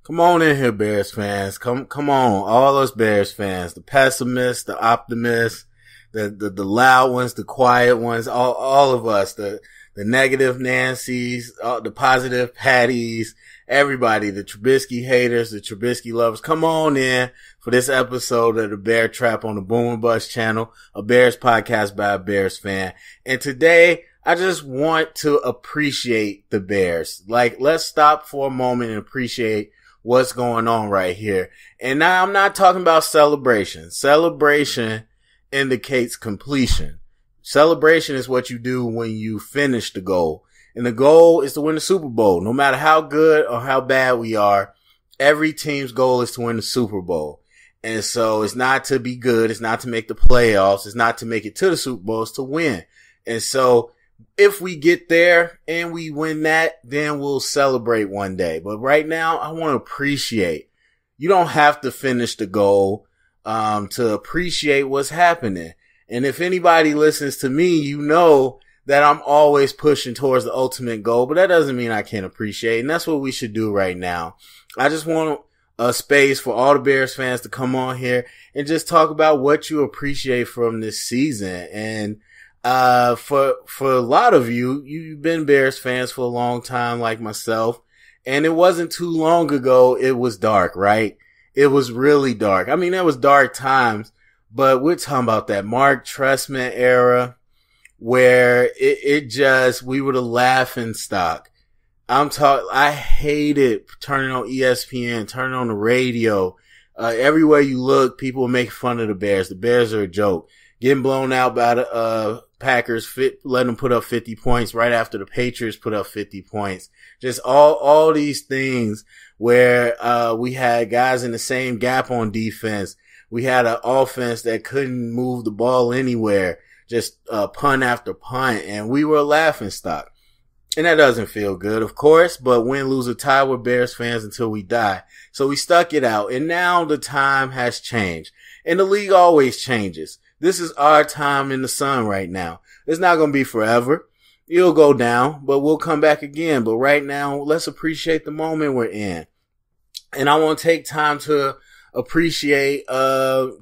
Come on in here, Bears fans. Come on. All us Bears fans. The pessimists, the optimists, the loud ones, the quiet ones, all of us, the negative Nancys, the positive Patties, everybody, the Trubisky haters, the Trubisky lovers. Come on in for this episode of the Bear Trap on the Boom Bust channel, a Bears podcast by a Bears fan. And today, I just want to appreciate the Bears. Let's stop for a moment and appreciate what's going on right here. And now I'm not talking about celebration. Celebration indicates completion. Celebration is what you do when you finish the goal. And the goal is to win the Super Bowl. No matter how good or how bad we are, every team's goal is to win the Super Bowl. And so it's not to be good. It's not to make the playoffs. It's not to make it to the Super Bowl. It's to win. And so if we get there and we win that, then we'll celebrate one day. But right now, I want to appreciate. You don't have to finish the goal to appreciate what's happening. And if anybody listens to me, you know that I'm always pushing towards the ultimate goal, but that doesn't mean I can't appreciate. And that's what we should do right now. I just want a space for all the Bears fans to come on here and just talk about what you appreciate from this season. And for a lot of you've been Bears fans for a long time, like myself, and it wasn't too long ago it was dark, right? It was really dark. I mean, there was dark times, but we're talking about that Mark Trestman era where we were the laughing stock. I hated turning on ESPN, turning on the radio. Everywhere you look, people were making fun of the Bears. The Bears are a joke. Getting blown out by the Packers, letting them put up 50 points right after the Patriots put up 50 points. Just all these things where we had guys in the same gap on defense. We had an offense that couldn't move the ball anywhere, just punt after punt, and we were a laughing stock. And that doesn't feel good, of course, but win, lose, or tie, we're Bears fans until we die. So we stuck it out, and now the time has changed. And the league always changes. This is our time in the sun right now. It's not going to be forever. It'll go down, but we'll come back again. But right now, let's appreciate the moment we're in. And I want to take time to appreciate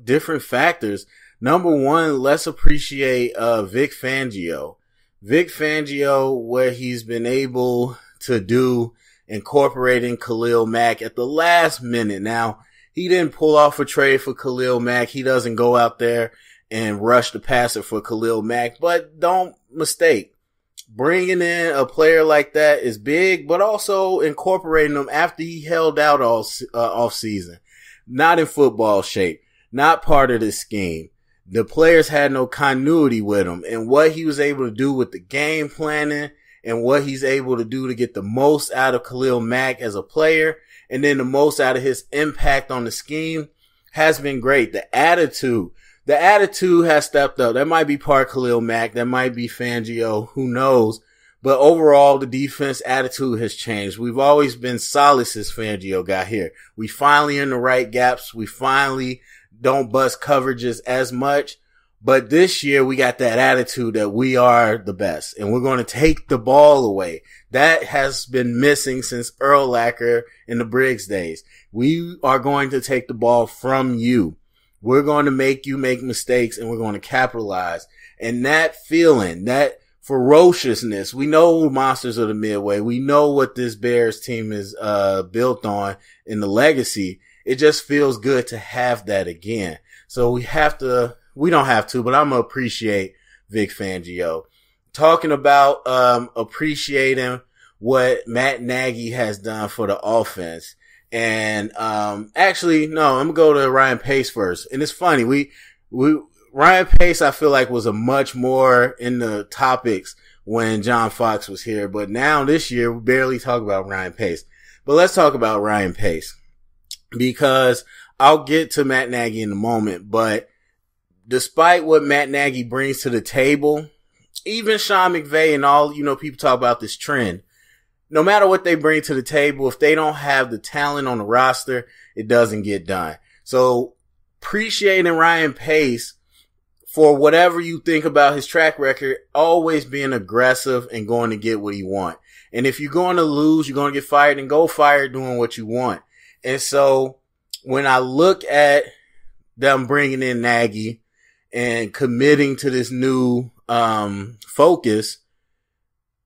different factors. Number one, let's appreciate Vic Fangio. Vic Fangio, what he's been able to do incorporating Khalil Mack at the last minute. Now, he didn't pull off a trade for Khalil Mack. He doesn't go out there and rush the passer for Khalil Mack. But don't mistake, bringing in a player like that is big, but also incorporating him after he held out all off season. Not in football shape, not part of the scheme. The players had no continuity with him, and what he was able to do with the game planning and what he's able to do to get the most out of Khalil Mack as a player and then the most out of his impact on the scheme has been great. The attitude has stepped up. That might be part Khalil Mack. That might be Fangio. Who knows? But overall, the defense attitude has changed. We've always been solid since Fangio got here. We finally in the right gaps. We finally don't bust coverages as much. But this year, we got that attitude that we are the best. And we're going to take the ball away. That has been missing since Urlacher in the Briggs days. We are going to take the ball from you. We're going to make you make mistakes, and we're going to capitalize. And that feeling, that ferociousness, we know monsters of the Midway. We know what this Bears team is built on in the legacy. It just feels good to have that again. So we don't have to, but I'm going to appreciate Vic Fangio. Talking about appreciating what Matt Nagy has done for the offense. And actually, no, I'm going to go to Ryan Pace first. And it's funny, Ryan Pace, I feel like, was a much more in the topics when John Fox was here. But now this year, we barely talk about Ryan Pace. But let's talk about Ryan Pace, because I'll get to Matt Nagy in a moment. But despite what Matt Nagy brings to the table, even Sean McVay and all, people talk about this trend. No matter what they bring to the table, if they don't have the talent on the roster, it doesn't get done. So appreciating Ryan Pace for whatever you think about his track record, always being aggressive and going to get what he wants. And if you're going to lose, you're going to get fired, and go fire doing what you want. And so when I look at them bringing in Nagy and committing to this new focus,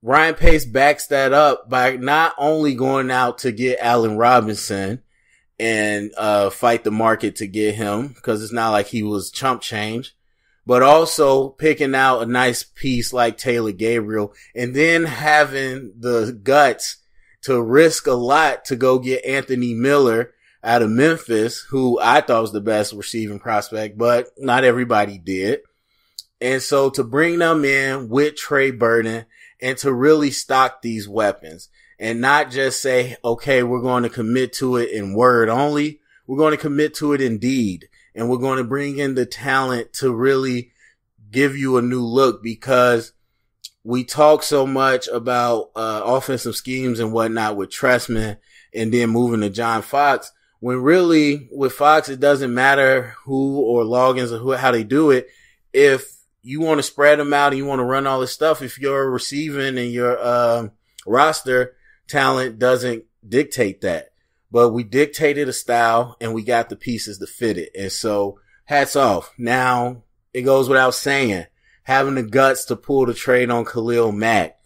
Ryan Pace backs that up by not only going out to get Allen Robinson and fight the market to get him, because it's not like he was chump change, but also picking out a nice piece like Taylor Gabriel, and then having the guts to risk a lot to go get Anthony Miller out of Memphis, who I thought was the best receiving prospect, but not everybody did. And so to bring them in with Trey Burton and to really stock these weapons and not just say, okay, we're going to commit to it in word only. We're going to commit to it in deed. And we're going to bring in the talent to really give you a new look, because we talk so much about offensive schemes and whatnot with Trestman and then moving to John Fox, when really with Fox, it doesn't matter who or logins or how they do it. If you want to spread them out and you want to run all this stuff, if your receiving and your roster talent doesn't dictate that. But we dictated a style and we got the pieces to fit it. And so hats off. Now it goes without saying, having the guts to pull the trade on Khalil Mack,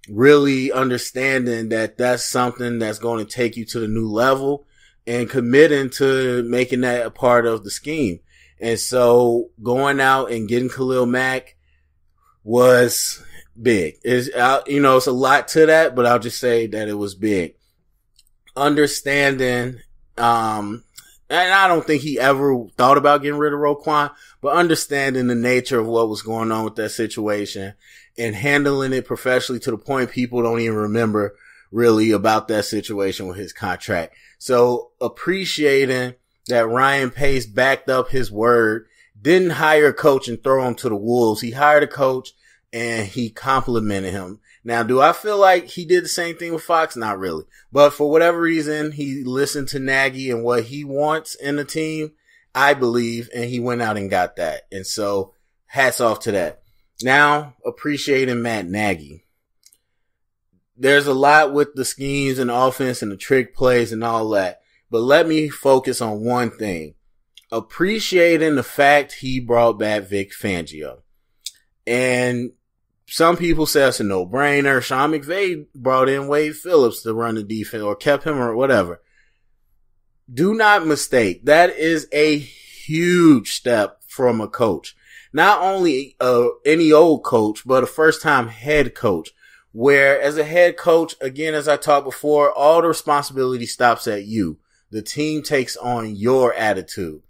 really understanding that that's something that's going to take you to the new level and committing to making that a part of the scheme. And so going out and getting Khalil Mack was big. It's a lot to that, but I'll just say that it was big. Understanding, and I don't think he ever thought about getting rid of Roquan, but understanding the nature of what was going on with that situation and handling it professionally to the point people don't even remember really about that situation with his contract. So appreciating that Ryan Pace backed up his word, didn't hire a coach and throw him to the wolves. He hired a coach and he complimented him. Now, do I feel like he did the same thing with Fox? Not really. But for whatever reason, he listened to Nagy and what he wants in the team, I believe, and he went out and got that. And so hats off to that. Now, appreciating Matt Nagy. There's a lot with the schemes and the offense and the trick plays and all that. But let me focus on one thing. Appreciating the fact he brought back Vic Fangio. And some people say it's a no-brainer. Sean McVay brought in Wade Phillips to run the defense or kept him or whatever. Do not mistake. That is a huge step from a coach. Not only any old coach, but a first-time head coach. Where as a head coach, again, as I talked before, all the responsibility stops at you. The team takes on your attitude.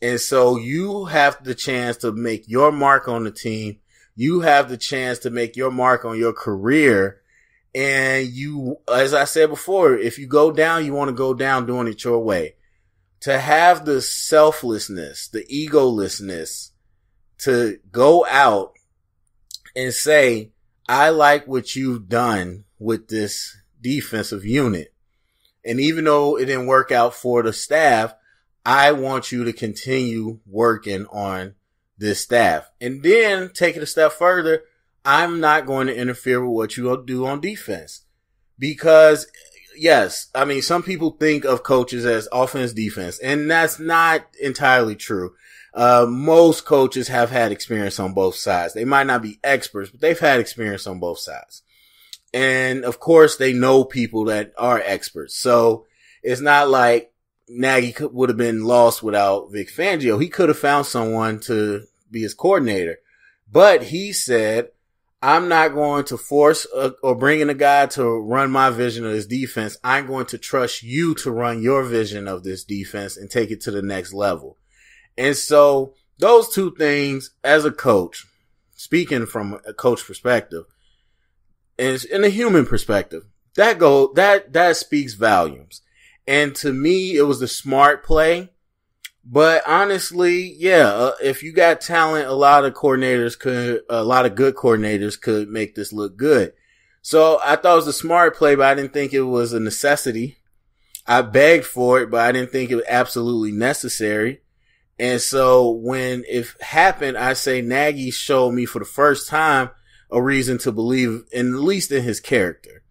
And so you have the chance to make your mark on the team. You have the chance to make your mark on your career. And you, as I said before, if you go down, you want to go down doing it your way. To have the selflessness, the egolessness to go out and say, I like what you've done with this defensive unit. And even though it didn't work out for the staff, I want you to continue working on this staff. And then take it a step further. I'm not going to interfere with what you do on defense. Because, yes, I mean, some people think of coaches as offense, defense, and that's not entirely true. Most coaches have had experience on both sides. They might not be experts, but they've had experience on both sides. And of course, they know people that are experts. So it's not like Nagy would have been lost without Vic Fangio. He could have found someone to be his coordinator. But he said, I'm not going to force or bring in a guy to run my vision of this defense. I'm going to trust you to run your vision of this defense and take it to the next level. And so those two things as a coach, speaking from a coach perspective, is in a human perspective, that speaks volumes. And to me, it was the smart play. But honestly, yeah, if you got talent, a lot of good coordinators could make this look good. So I thought it was a smart play, but I didn't think it was a necessity. I begged for it, but I didn't think it was absolutely necessary. And so when it happened, I say Nagy showed me for the first time a reason to believe, at least in his character,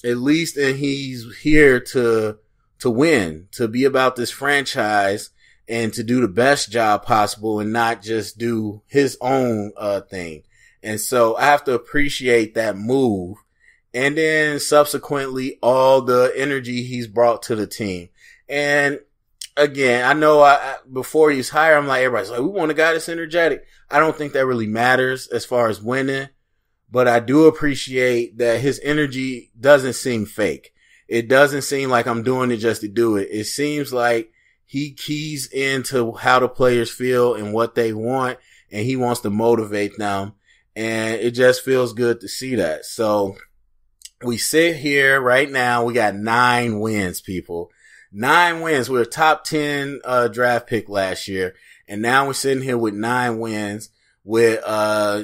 at least in he's here to to win, to be about this franchise and to do the best job possible and not just do his own thing. And so I have to appreciate that move. And then subsequently all the energy he's brought to the team. And again, I know before he's hired, I'm like, everybody's like, we want a guy that's energetic. I don't think that really matters as far as winning, but I do appreciate that his energy doesn't seem fake. It doesn't seem like I'm doing it just to do it. It seems like he keys into how the players feel and what they want, and he wants to motivate them. And it just feels good to see that. So we sit here right now. We got 9 wins, people. 9 wins. We were a top 10 draft pick last year. And now we're sitting here with 9 wins with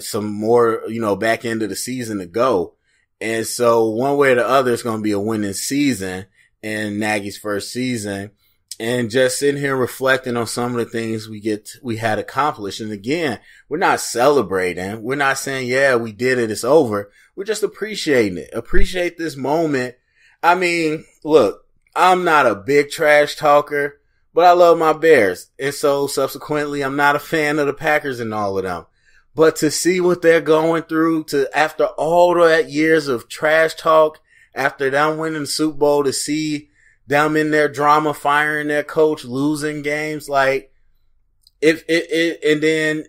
some more, back end of the season to go. And so one way or the other, it's going to be a winning season in Nagy's first season. And just sitting here reflecting on some of the things we had accomplished. And again, we're not celebrating. We're not saying, yeah, we did it. It's over. We're just appreciating it. Appreciate this moment. I mean, look, I'm not a big trash talker, but I love my Bears. And so subsequently, I'm not a fan of the Packers and all of them. But to see what they're going through, after all that years of trash talk, after them winning the Super Bowl, to see them in their drama, firing their coach, losing games, like and then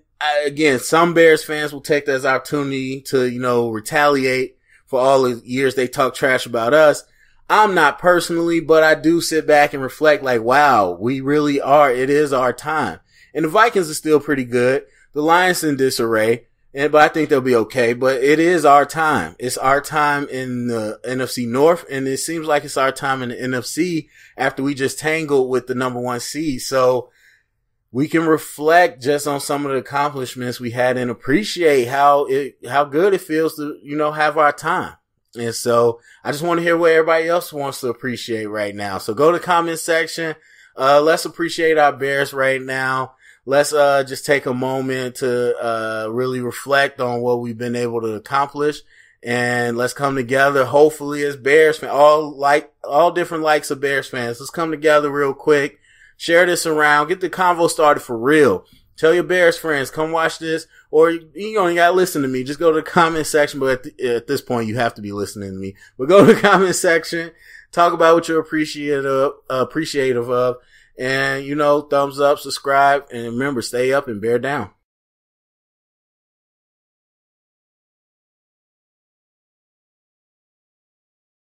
again, some Bears fans will take that as an opportunity to, retaliate for all the years they talk trash about us. I'm not personally, but I do sit back and reflect like, wow, we really are. It is our time. And the Vikings are still pretty good. The Lions in disarray, but I think they'll be okay. But it is our time. It's our time in the NFC North, and it seems like it's our time in the NFC after we just tangled with the number 1 seed. So we can reflect just on some of the accomplishments we had and appreciate how good it feels to, have our time. And so I just want to hear what everybody else wants to appreciate right now. So go to the comment section. Let's appreciate our Bears right now. Let's just take a moment to really reflect on what we've been able to accomplish, and let's come together. Hopefully, as Bears fans, all different likes of Bears fans, let's come together real quick. Share this around. Get the convo started for real. Tell your Bears friends, come watch this, or you only gotta listen to me. Just go to the comment section. But at this point, you have to be listening to me. But go to the comment section, talk about what you're appreciative of. And, thumbs up, subscribe, and remember, stay up and bear down.